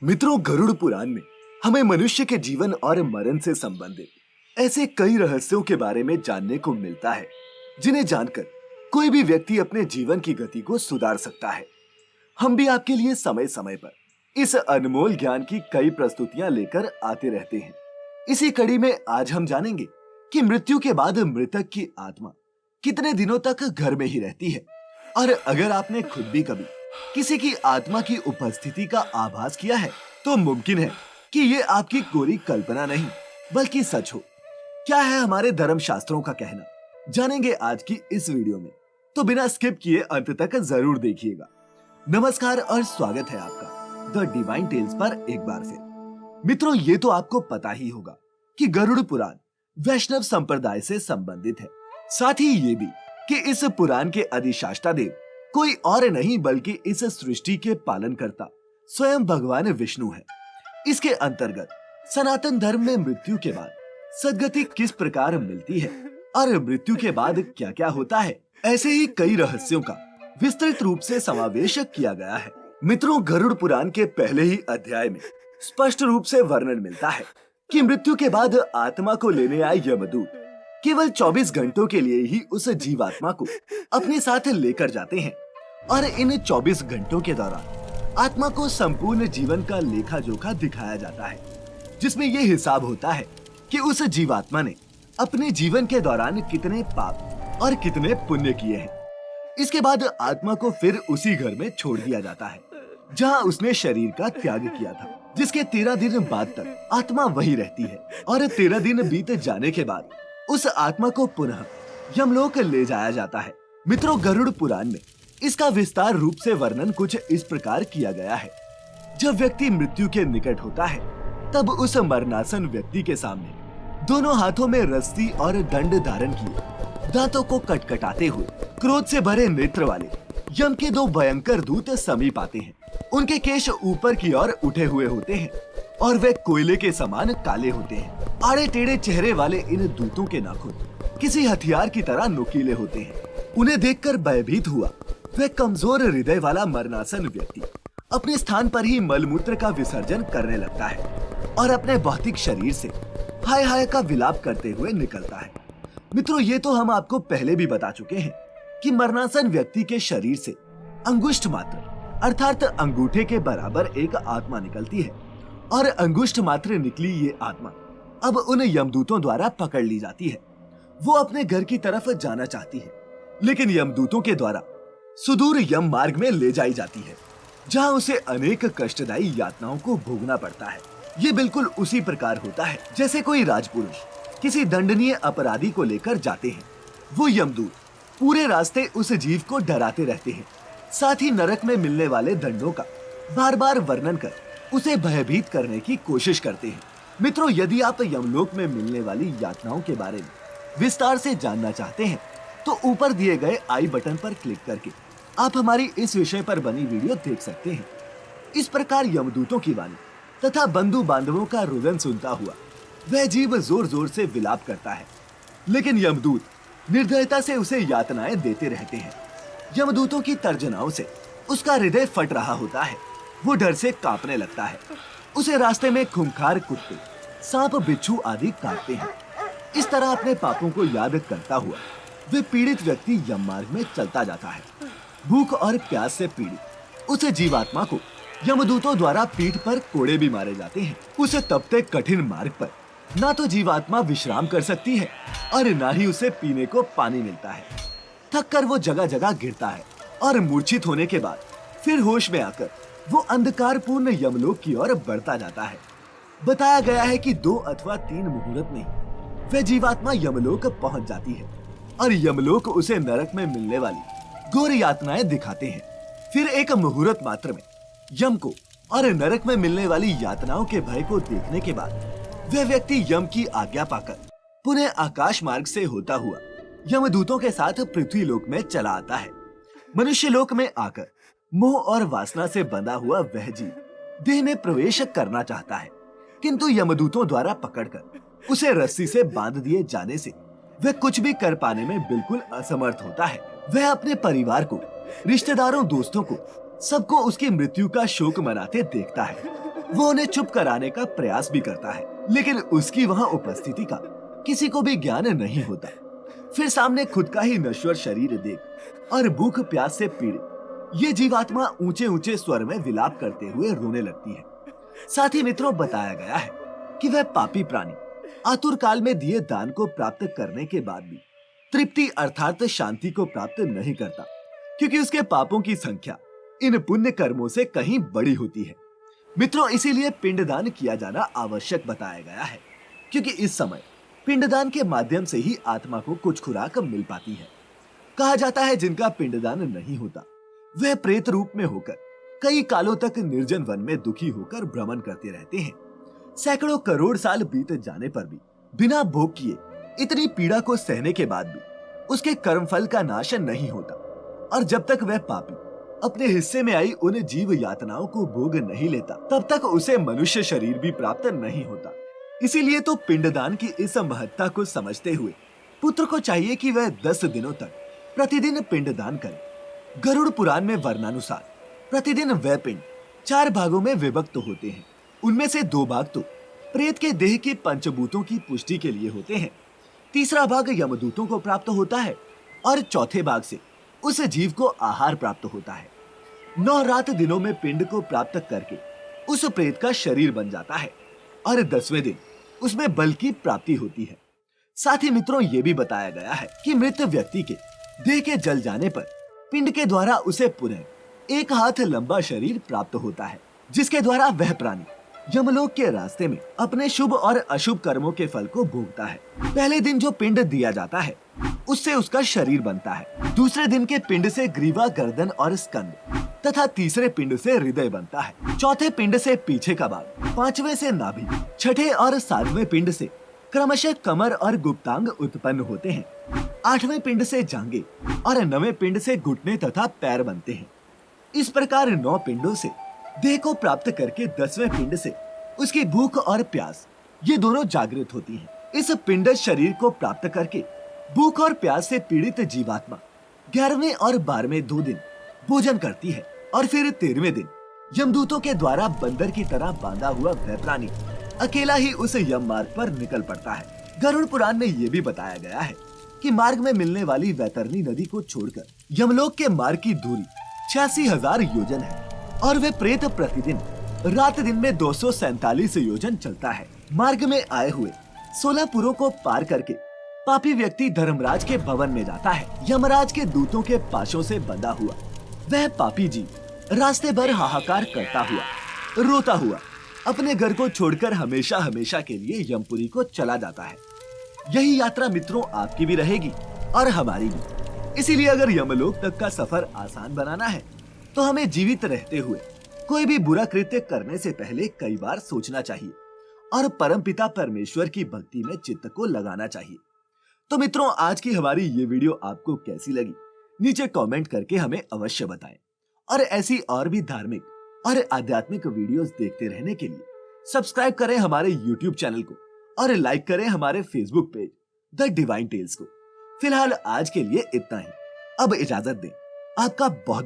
मित्रों, गरुड़ पुराण में हमें मनुष्य के जीवन और मरण से संबंधित ऐसे कई रहस्यों के बारे में जानने को मिलता है जिन्हें जानकर कोई भी व्यक्ति अपने जीवन की गति को सुधार सकता है। हम भी आपके लिए समय समय पर इस अनमोल ज्ञान की कई प्रस्तुतियां लेकर आते रहते हैं। इसी कड़ी में आज हम जानेंगे कि मृत्यु के बाद मृतक की आत्मा कितने दिनों तक घर में ही रहती है, और अगर आपने खुद भी कभी किसी की आत्मा की उपस्थिति का आभास किया है तो मुमकिन है कि ये आपकी कोरी कल्पना नहीं बल्कि सच हो। क्या है हमारे धर्म शास्त्रों का कहना, जानेंगे आज की इस वीडियो में, तो बिना स्किप किए अंत तक जरूर देखिएगा। नमस्कार और स्वागत है आपका द डिवाइन टेल्स पर एक बार फिर। मित्रों, ये तो आपको पता ही होगा कि गरुड़ पुराण वैष्णव संप्रदाय से संबंधित है। साथ ही ये भी कि इस पुराण के अधिष्ठाता देव कोई और नहीं बल्कि इस सृष्टि के पालनकर्ता स्वयं भगवान विष्णु है। इसके अंतर्गत सनातन धर्म में मृत्यु के बाद सद्गति किस प्रकार मिलती है और मृत्यु के बाद क्या क्या होता है, ऐसे ही कई रहस्यों का विस्तृत रूप से समावेश किया गया है। मित्रों, गरुड़ पुराण के पहले ही अध्याय में स्पष्ट रूप से वर्णन मिलता है कि मृत्यु के बाद आत्मा को लेने आए यमदूत केवल 24 घंटों के लिए ही उस जीवात्मा को अपने साथ लेकर जाते हैं, और इन 24 घंटों के दौरान आत्मा को संपूर्ण जीवन का लेखा जोखा दिखाया जाता है, जिसमें ये हिसाब होता है कि उस जीवात्मा ने अपने जीवन के दौरान कितने पाप और कितने पुण्य किए हैं। इसके बाद आत्मा को फिर उसी घर में छोड़ दिया जाता है जहां उसने शरीर का त्याग किया था, जिसके 13 दिन बाद तक आत्मा वही रहती है, और 13 दिन बीत जाने के बाद उस आत्मा को पुनः यमलोक ले जाया जाता है। मित्रों, गरुड़ पुराण में इसका विस्तार रूप से वर्णन कुछ इस प्रकार किया गया है। जब व्यक्ति मृत्यु के निकट होता है तब उस मरणासन व्यक्ति के सामने दोनों हाथों में रस्सी और दंड धारण किए दांतों को कटकटाते हुए क्रोध से भरे नेत्र वाले यम के 2 भयंकर दूत समीप आते हैं। उनके केश ऊपर की ओर उठे हुए होते हैं और वे कोयले के समान काले होते हैं। आड़े टेढ़े चेहरे वाले इन दूतों के नाखून किसी हथियार की तरह नुकीले होते हैं। उन्हें देखकर भयभीत हुआ वह कमजोर हृदय वाला मरणासन व्यक्ति अपने स्थान पर ही मलमूत्र का विसर्जन करने लगता है और अपने भौतिक शरीर से हाय हाय का विलाप करते हुए निकलता है। मित्रों, ये तो हम आपको पहले भी बता चुके हैं कि मरणासन व्यक्ति के शरीर से अंगुष्ठ मात्र अर्थात अंगूठे के बराबर एक आत्मा निकलती है, और अंगुष्ठ मात्र निकली ये आत्मा अब उन यमदूतों द्वारा पकड़ ली जाती है। वो अपने घर की तरफ जाना चाहती है, लेकिन यमदूतों के द्वारा सुदूर यम मार्ग में ले जाई जाती है, जहां उसे अनेक कष्टदायी यातनाओं को भोगना पड़ता है। ये बिल्कुल उसी प्रकार होता है जैसे कोई राजपुरुष किसी दंडनीय अपराधी को लेकर जाते हैं। वो यमदूत पूरे रास्ते उस जीव को डराते रहते हैं, साथ ही नरक में मिलने वाले दंडों का बार बार वर्णन कर उसे भयभीत करने की कोशिश करते हैं। मित्रों, यदि आप यमलोक में मिलने वाली यातनाओं के बारे में विस्तार से जानना चाहते हैं तो ऊपर दिए गए आई बटन पर क्लिक करके आप हमारी इस विषय पर बनी वीडियो देख सकते हैं। इस प्रकार यमदूतों की वाणी तथा बंधु बांधवों का रुदन सुनता हुआ वह जीव जोर जोर से विलाप करता है, लेकिन यमदूत निर्दयता से उसे यातनाएं देते रहते हैं। यमदूतों की तर्जनाओं से उसका हृदय फट रहा होता है। वो डर से कांपने लगता है। उसे रास्ते में खूंखार कुत्ते, सांप, बिच्छू आदि काटते हैं। इस तरह अपने पापों को याद करता हुआ वे पीड़ित व्यक्ति यम मार्ग में चलता जाता है। भूख और प्यास से पीड़ित उस जीवात्मा को यमदूतों द्वारा पीठ पर कोड़े भी मारे जाते हैं। उसे तपते कठिन मार्ग पर ना तो जीवात्मा विश्राम कर सकती है और ना ही उसे पीने को पानी मिलता है। थक कर वो जगह जगह गिरता है और मूर्छित होने के बाद फिर होश में आकर वो अंधकारपूर्ण यमलोक की ओर बढ़ता जाता है। बताया गया है कि 2 अथवा 3 मुहूर्त में वह जीवात्मा यमलोक पहुंच जाती है और यमलोक उसे नरक में मिलने वाली घोर यातनाएं दिखाते हैं। फिर एक मुहूर्त मात्र में यम को और नरक में मिलने वाली यातनाओं के भय को देखने के बाद वह व्यक्ति यम की आज्ञा पाकर पुनः आकाश मार्ग से होता हुआ यमदूतों के साथ पृथ्वी लोक में चला आता है। मनुष्य लोक में आकर मोह और वासना से बंधा हुआ वह जीव देह में प्रवेश करना चाहता है, किंतु यमदूतों द्वारा पकड़कर उसे रस्सी से बांध दिए जाने से वह कुछ भी कर पाने में बिल्कुल असमर्थ होता है। वह अपने परिवार को, रिश्तेदारों, दोस्तों को, सबको उसकी मृत्यु का शोक मनाते देखता है। वो उन्हें चुप कराने का प्रयास भी करता है, लेकिन उसकी वहाँ उपस्थिति का किसी को भी ज्ञान नहीं होता। फिर सामने खुद का ही नश्वर शरीर देख और भूख प्यास से पीड़ित ये जीवात्मा ऊंचे ऊंचे स्वर में विलाप करते हुए रोने लगती है। साथ ही मित्रों बताया गया है कि वह पापी प्राणी आतुर काल में दिए दान को प्राप्त करने के बाद भी तृप्ति अर्थात शांति को प्राप्त नहीं करता, क्योंकि उसके पापों की संख्या इन पुण्य कर्मों से कहीं बड़ी होती है। मित्रों, इसीलिए पिंडदान किया जाना आवश्यक बताया गया है, क्योंकि इस समय पिंडदान के माध्यम से ही आत्मा को कुछ खुराक मिल पाती है। कहा जाता है जिनका पिंडदान नहीं होता वह प्रेत रूप में होकर कई कालों तक निर्जन वन में दुखी होकर भ्रमण करते रहते हैं। सैकड़ों करोड़ साल बीत जाने पर भी बिना भोग किए इतनी पीड़ा को सहने के बाद भी उसके कर्मफल का नाश नहीं होता, और जब तक वह पापी अपने हिस्से में आई उन जीव यातनाओं को भोग नहीं लेता तब तक उसे मनुष्य शरीर भी प्राप्त नहीं होता। इसीलिए तो पिंडदान की इस महत्ता को समझते हुए पुत्र को चाहिए कि वह 10 दिनों तक प्रतिदिन पिंडदान करे। गरुड़ पुराण में वर्णानुसार प्रतिदिन वह पिंड 4 भागों में विभक्त होते हैं। उनमें से 2 भाग तो प्रेत के देह के पंचभूतों की पुष्टि के लिए होते हैं, तीसरा भाग यमदूतों को प्राप्त होता है और चौथे भाग से उस जीव को आहार प्राप्त होता है। 9 रात दिनों में पिंड को प्राप्त करके उस प्रेत का शरीर बन जाता है और 10वें दिन उसमें बल की प्राप्ति होती है। साथ ही मित्रों ये भी बताया गया है कि मृत व्यक्ति के देह के जल जाने पर पिंड के द्वारा उसे पुनः 1 हाथ लंबा शरीर प्राप्त होता है, जिसके द्वारा वह प्राणी यमलोक के रास्ते में अपने शुभ और अशुभ कर्मों के फल को भोगता है। पहले दिन जो पिंड दिया जाता है उससे उसका शरीर बनता है, दूसरे दिन के पिंड से ग्रीवा, गर्दन और स्कंद तथा तीसरे पिंड से हृदय बनता है, चौथे पिंड से पीछे का भाग, 5वें से नाभि, छठे और 7वें पिंड से क्रमशः कमर और गुप्तांग उत्पन्न होते हैं, 8वें पिंड से जांघें और 9वें पिंड से घुटने तथा पैर बनते हैं। इस प्रकार 9 पिंडों से देह को प्राप्त करके 10वें पिंड से उसकी भूख और प्यास ये दोनों जागृत होती हैं। इस पिंड शरीर को प्राप्त करके भूख और प्यास से पीड़ित जीवात्मा 11वें और 12वें 2 दिन भोजन करती है और फिर 13वें दिन यमदूतों के द्वारा बंदर की तरह बांधा हुआ वह प्राणी अकेला ही उस यम मार्ग पर निकल पड़ता है। गरुड़ पुराण में ये भी बताया गया है कि मार्ग में मिलने वाली वैतरणी नदी को छोड़कर यमलोक के मार्ग की दूरी 86,000 योजन है और वे प्रेत प्रतिदिन रात दिन में 247 योजन चलता है। मार्ग में आए हुए 16 पुरों को पार करके पापी व्यक्ति धर्मराज के भवन में जाता है। यमराज के दूतों के पाशों से बंधा हुआ वह पापी जीव रास्ते भर हाहाकार करता हुआ, रोता हुआ अपने घर को छोड़कर हमेशा हमेशा के लिए यमपुरी को चला जाता है। यही यात्रा मित्रों आपकी भी रहेगी और हमारी भी। इसीलिए अगर यमलोक तक का सफर आसान बनाना है तो हमें जीवित रहते हुए कोई भी बुरा कृत्य करने से पहले कई बार सोचना चाहिए और परमपिता परमेश्वर की भक्ति में चित्त को लगाना चाहिए। तो मित्रों, आज की हमारी ये वीडियो आपको कैसी लगी नीचे कमेंट करके हमें अवश्य बताएं, और ऐसी और भी धार्मिक और आध्यात्मिक वीडियोस देखते रहने के लिए सब्सक्राइब करें हमारे YouTube चैनल को और लाइक करें हमारे Facebook page the divine tales को। फिलहाल आज के लिए इतना ही। अब इजाजत दें। आपका बहुत बहुत